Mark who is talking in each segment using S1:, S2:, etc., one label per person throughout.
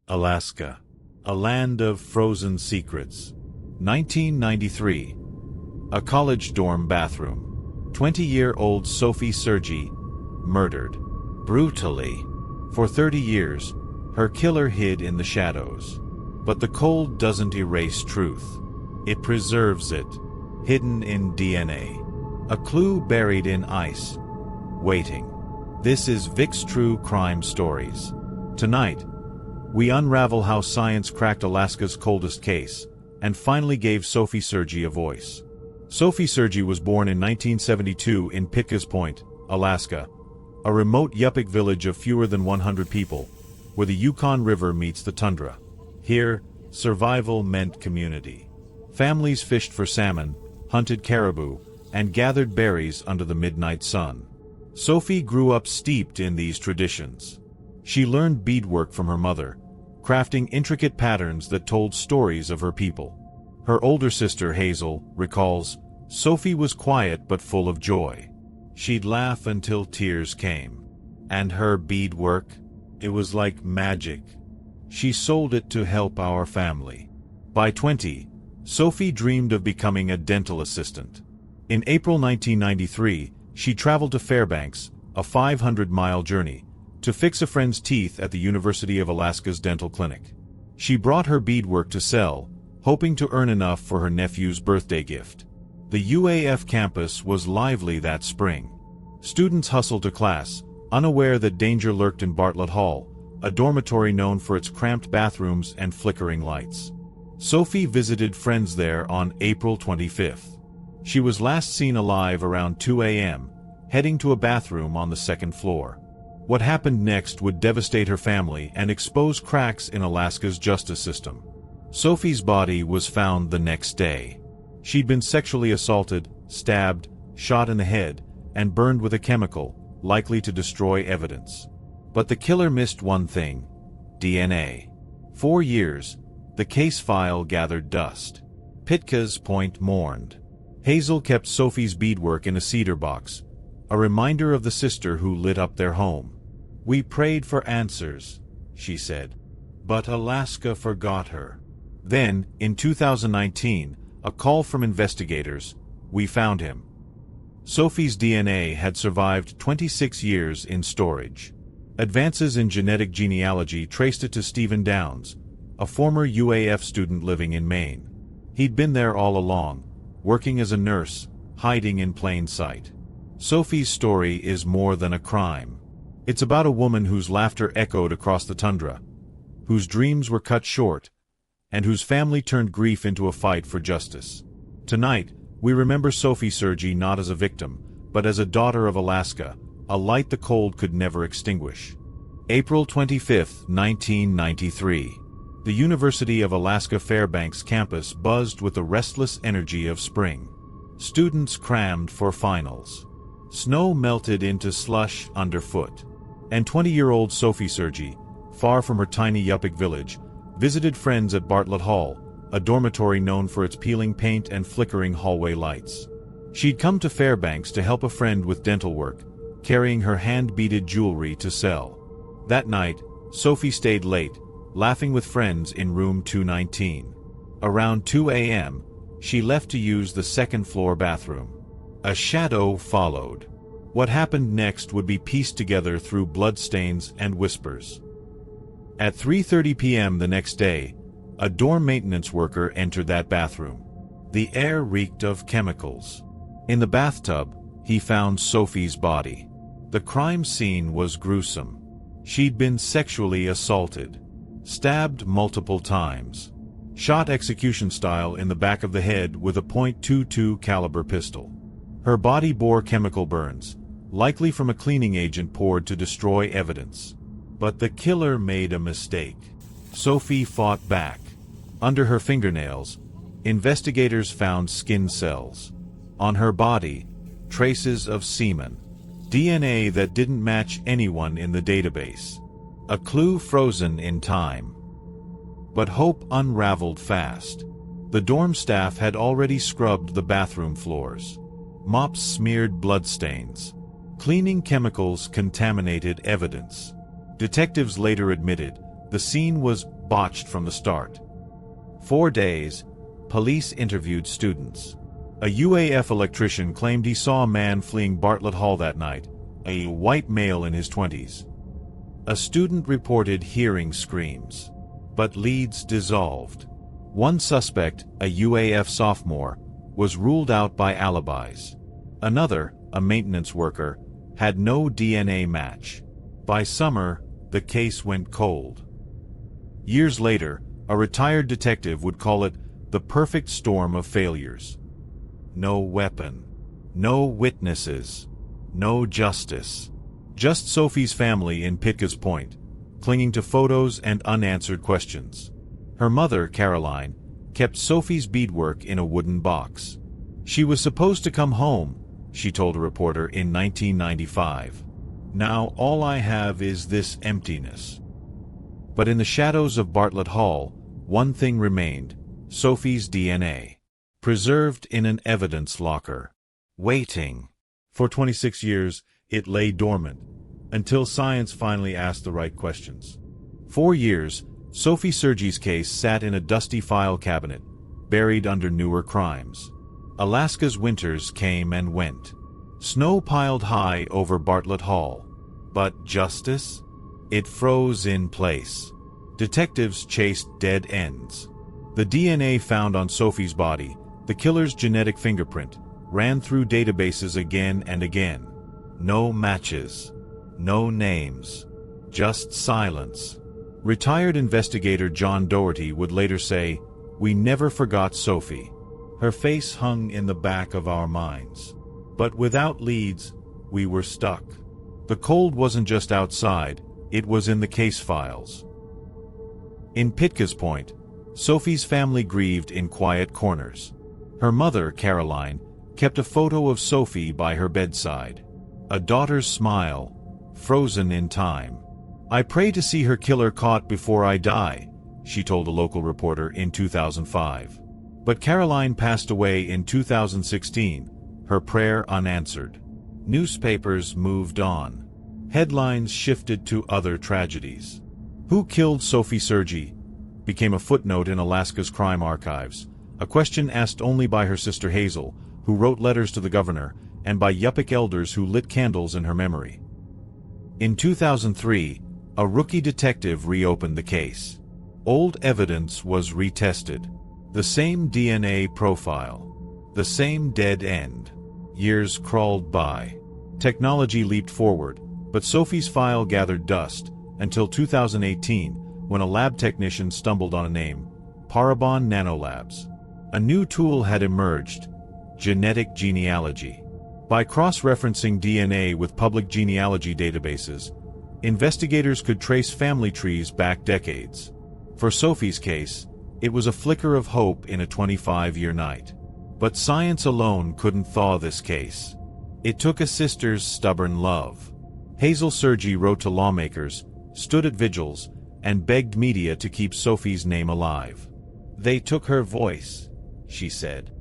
S1: Alaska. A land of frozen secrets. 1993. A college dorm bathroom. 20-year-old Sophie Sergie, murdered. Brutally. For 30 years, her killer hid in the shadows. But the cold doesn't erase truth. It preserves it. Hidden in DNA. A clue buried in ice. Waiting. This is Vic's True Crime Stories. Tonight, we unravel how science cracked Alaska's coldest case, and finally gave Sophie Sergie a voice. Sophie Sergie was born in 1972 in Pitkas Point, Alaska, a remote Yupik village of fewer than 100 people, where the Yukon River meets the tundra. Here, survival meant community. Families fished for salmon, hunted caribou, and gathered berries under the midnight sun. Sophie grew up steeped in these traditions. She learned beadwork from her mother, crafting intricate patterns that told stories of her people. Her older sister, Hazel, recalls, Sophie was quiet but full of joy. She'd laugh until tears came. And her beadwork? It was like magic. She sold it to help our family. By 20, Sophie dreamed of becoming a dental assistant. In April 1993, she traveled to Fairbanks, a 500-mile journey, to fix a friend's teeth at the University of Alaska's dental clinic. She brought her beadwork to sell, hoping to earn enough for her nephew's birthday gift. The UAF campus was lively that spring. Students hustled to class, unaware that danger lurked in Bartlett Hall, a dormitory known for its cramped bathrooms and flickering lights. Sophie visited friends there on April 25th. She was last seen alive around 2 a.m., heading to a bathroom on the second floor. What happened next would devastate her family and expose cracks in Alaska's justice system. Sophie's body was found the next day. She'd been sexually assaulted, stabbed, shot in the head, and burned with a chemical, likely to destroy evidence. But the killer missed one thing: DNA. 4 years, the case file gathered dust. Pitkas Point mourned. Hazel kept Sophie's beadwork in a cedar box, a reminder of the sister who lit up their home. "We prayed for answers," she said. But Alaska forgot her. Then, in 2019, a call from investigators: "We found him." Sophie's DNA had survived 26 years in storage. Advances in genetic genealogy traced it to Stephen Downs, a former UAF student living in Maine. He'd been there all along, working as a nurse, hiding in plain sight. Sophie's story is more than a crime. It's about a woman whose laughter echoed across the tundra, whose dreams were cut short, and whose family turned grief into a fight for justice. Tonight, we remember Sophie Sergie not as a victim, but as a daughter of Alaska, a light the cold could never extinguish. April 25, 1993. The University of Alaska Fairbanks campus buzzed with the restless energy of spring. Students crammed for finals. Snow melted into slush underfoot. And 20-year-old Sophie Sergie, far from her tiny Yupik village, visited friends at Bartlett Hall, a dormitory known for its peeling paint and flickering hallway lights. She'd come to Fairbanks to help a friend with dental work, carrying her hand-beaded jewelry to sell. That night, Sophie stayed late, laughing with friends in room 219. Around 2 a.m., she left to use the second-floor bathroom. A shadow followed. What happened next would be pieced together through bloodstains and whispers. At 3:30 p.m. the next day, a dorm maintenance worker entered that bathroom. The air reeked of chemicals. In the bathtub, he found Sophie's body. The crime scene was gruesome. She'd been sexually assaulted, stabbed multiple times, shot execution style in the back of the head with a .22 caliber pistol. Her body bore chemical burns, likely from a cleaning agent poured to destroy evidence. But the killer made a mistake. Sophie fought back. Under her fingernails, investigators found skin cells. On her body, traces of semen. DNA that didn't match anyone in the database. A clue frozen in time. But hope unraveled fast. The dorm staff had already scrubbed the bathroom floors. Mops smeared bloodstains. Cleaning chemicals contaminated evidence. Detectives later admitted the scene was botched from the start. 4 days, police interviewed students. A UAF electrician claimed he saw a man fleeing Bartlett Hall that night, a white male in his 20s. A student reported hearing screams, but leads dissolved. One suspect, a UAF sophomore, was ruled out by alibis. Another, a maintenance worker, had no DNA match. By summer, the case went cold. Years later, a retired detective would call it the perfect storm of failures. No weapon, no witnesses, no justice. Just Sophie's family in Pitkas Point, clinging to photos and unanswered questions. Her mother, Caroline, kept Sophie's beadwork in a wooden box. She was supposed to come home, she told a reporter in 1995. Now all I have is this emptiness. But in the shadows of Bartlett Hall, one thing remained: Sophie's DNA. Preserved in an evidence locker. Waiting. For 26 years, it lay dormant, until science finally asked the right questions. 4 years, Sophie Sergie's case sat in a dusty file cabinet, buried under newer crimes. Alaska's winters came and went. Snow piled high over Bartlett Hall. But justice? It froze in place. Detectives chased dead ends. The DNA found on Sophie's body, the killer's genetic fingerprint, ran through databases again and again. No matches. No names. Just silence. Retired investigator John Doherty would later say, "We never forgot Sophie. Her face hung in the back of our minds. But without leads, we were stuck." The cold wasn't just outside, it was in the case files. In Pitkas Point, Sophie's family grieved in quiet corners. Her mother, Caroline, kept a photo of Sophie by her bedside. A daughter's smile, frozen in time. "I pray to see her killer caught before I die," she told a local reporter in 2005. But Caroline passed away in 2016, her prayer unanswered. Newspapers moved on. Headlines shifted to other tragedies. Who killed Sophie Sergie became a footnote in Alaska's crime archives, a question asked only by her sister Hazel, who wrote letters to the governor, and by Yupik elders who lit candles in her memory. In 2003, a rookie detective reopened the case. Old evidence was retested. The same DNA profile. The same dead end. Years crawled by. Technology leaped forward, but Sophie's file gathered dust, until 2018, when a lab technician stumbled on a name: Parabon Nanolabs. A new tool had emerged: genetic genealogy. By cross-referencing DNA with public genealogy databases, investigators could trace family trees back decades. For Sophie's case, it was a flicker of hope in a 25-year night. But science alone couldn't thaw this case. It took a sister's stubborn love. Hazel Sergie wrote to lawmakers, stood at vigils, and begged media to keep Sophie's name alive. "They took her voice," she said,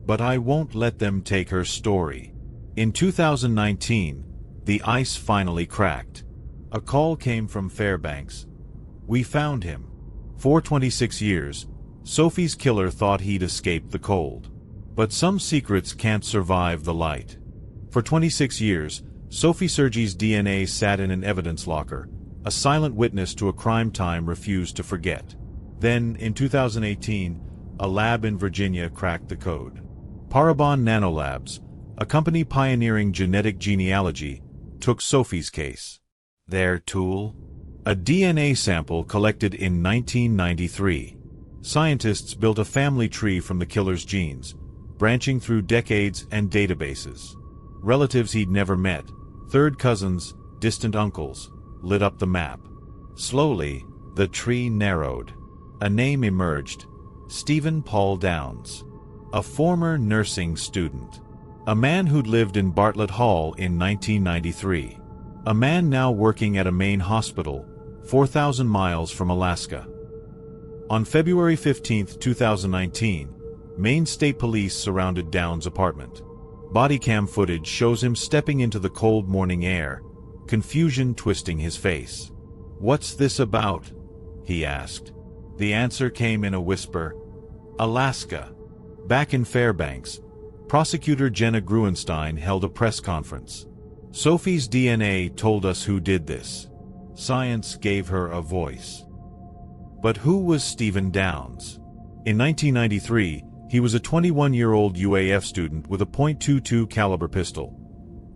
S1: "but I won't let them take her story." In 2019, the ice finally cracked. A call came from Fairbanks. "We found him." For 26 years, Sophie's killer thought he'd escaped the cold. But some secrets can't survive the light. For 26 years, Sophie Sergie's DNA sat in an evidence locker, a silent witness to a crime time refused to forget. Then, in 2018, a lab in Virginia cracked the code. Parabon Nanolabs, a company pioneering genetic genealogy, took Sophie's case. Their tool? A DNA sample collected in 1993. Scientists built a family tree from the killer's genes, branching through decades and databases. Relatives he'd never met, third cousins, distant uncles, lit up the map. Slowly, the tree narrowed. A name emerged: Stephen Paul Downs. A former nursing student. A man who'd lived in Bartlett Hall in 1993. A man now working at a Maine hospital, 4,000 miles from Alaska. On February 15, 2019, Maine State Police surrounded Downs' apartment. Bodycam footage shows him stepping into the cold morning air, confusion twisting his face. "What's this about?" he asked. The answer came in a whisper: Alaska. Back in Fairbanks, prosecutor Jenna Gruenstein held a press conference. Sophie's DNA told us who did this. Science gave her a voice. But who was Stephen Downs? In 1993, he was a 21-year-old UAF student with a .22 caliber pistol,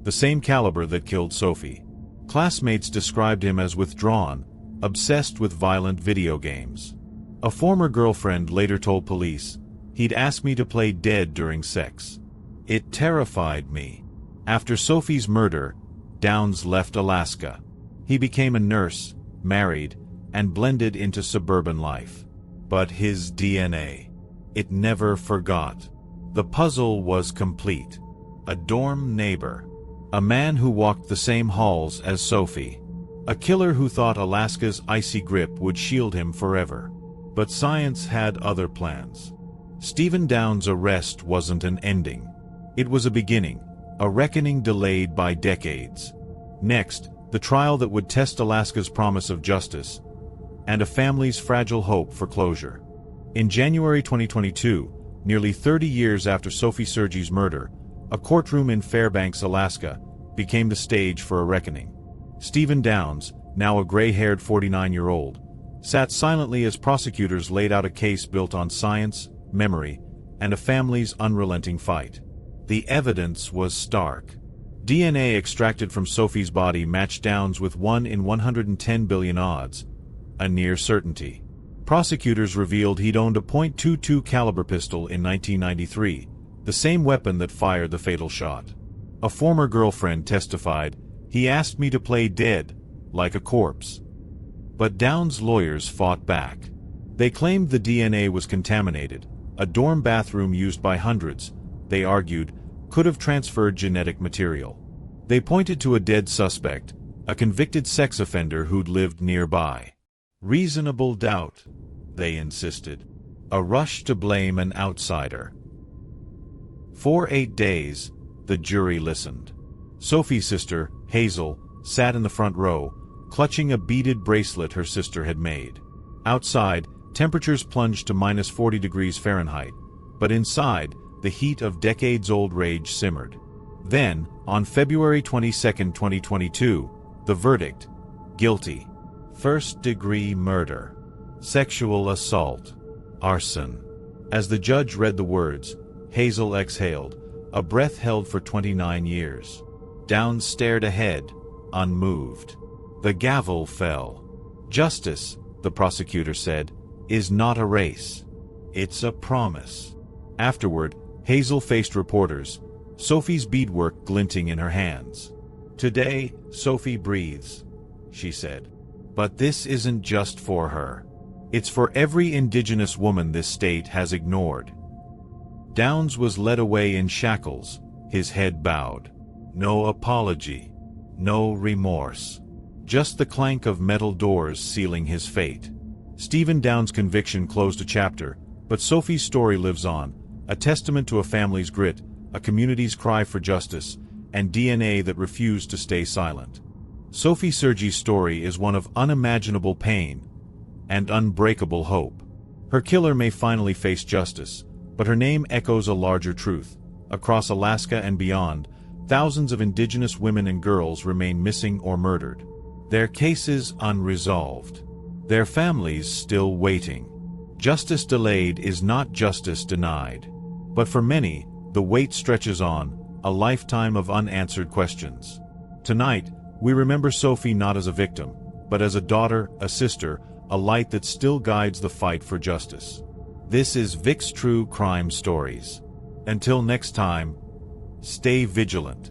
S1: the same caliber that killed Sophie. Classmates described him as withdrawn, obsessed with violent video games. A former girlfriend later told police, "He'd ask me to play dead during sex. It terrified me." After Sophie's murder, Downs left Alaska. He became a nurse, married, and blended into suburban life. But his DNA, it never forgot. The puzzle was complete. A dorm neighbor. A man who walked the same halls as Sophie. A killer who thought Alaska's icy grip would shield him forever. But science had other plans. Stephen Downs' arrest wasn't an ending. It was a beginning, a reckoning delayed by decades. Next, the trial that would test Alaska's promise of justice, and a family's fragile hope for closure. In January 2022, nearly 30 years after Sophie Sergie's murder, a courtroom in Fairbanks, Alaska, became the stage for a reckoning. Stephen Downs, now a gray-haired 49-year-old, sat silently as prosecutors laid out a case built on science, memory, and a family's unrelenting fight. The evidence was stark. DNA extracted from Sophie's body matched Downs with 1 in 110 billion odds, a near certainty. Prosecutors revealed he'd owned a .22 caliber pistol in 1993, the same weapon that fired the fatal shot. A former girlfriend testified, "He asked me to play dead, like a corpse." But Downs' lawyers fought back. They claimed the DNA was contaminated. A dorm bathroom used by hundreds, they argued, could have transferred genetic material. They pointed to a dead suspect, a convicted sex offender who'd lived nearby. Reasonable doubt, they insisted. A rush to blame an outsider. For 8 days, the jury listened. Sophie's sister, Hazel, sat in the front row, clutching a beaded bracelet her sister had made. Outside, temperatures plunged to -40 degrees Fahrenheit, but inside, the heat of decades-old rage simmered. Then, on February 22, 2022, the verdict: guilty. First-degree murder, sexual assault, arson. As the judge read the words, Hazel exhaled, a breath held for 29 years. Downs stared ahead, unmoved. The gavel fell. Justice, the prosecutor said, is not a race. It's a promise. Afterward, Hazel faced reporters, Sophie's beadwork glinting in her hands. "Today, Sophie breathes," she said. "But this isn't just for her. It's for every Indigenous woman this state has ignored." Downs was led away in shackles, his head bowed. No apology. No remorse. Just the clank of metal doors sealing his fate. Stephen Downs' conviction closed a chapter, but Sophie's story lives on, a testament to a family's grit, a community's cry for justice, and DNA that refused to stay silent. Sophie Sergie's story is one of unimaginable pain and unbreakable hope. Her killer may finally face justice, but her name echoes a larger truth. Across Alaska and beyond, thousands of Indigenous women and girls remain missing or murdered. Their cases unresolved. Their families still waiting. Justice delayed is not justice denied. But for many, the wait stretches on, a lifetime of unanswered questions. Tonight, we remember Sophie not as a victim, but as a daughter, a sister, a light that still guides the fight for justice. This is Vic's True Crime Stories. Until next time, stay vigilant.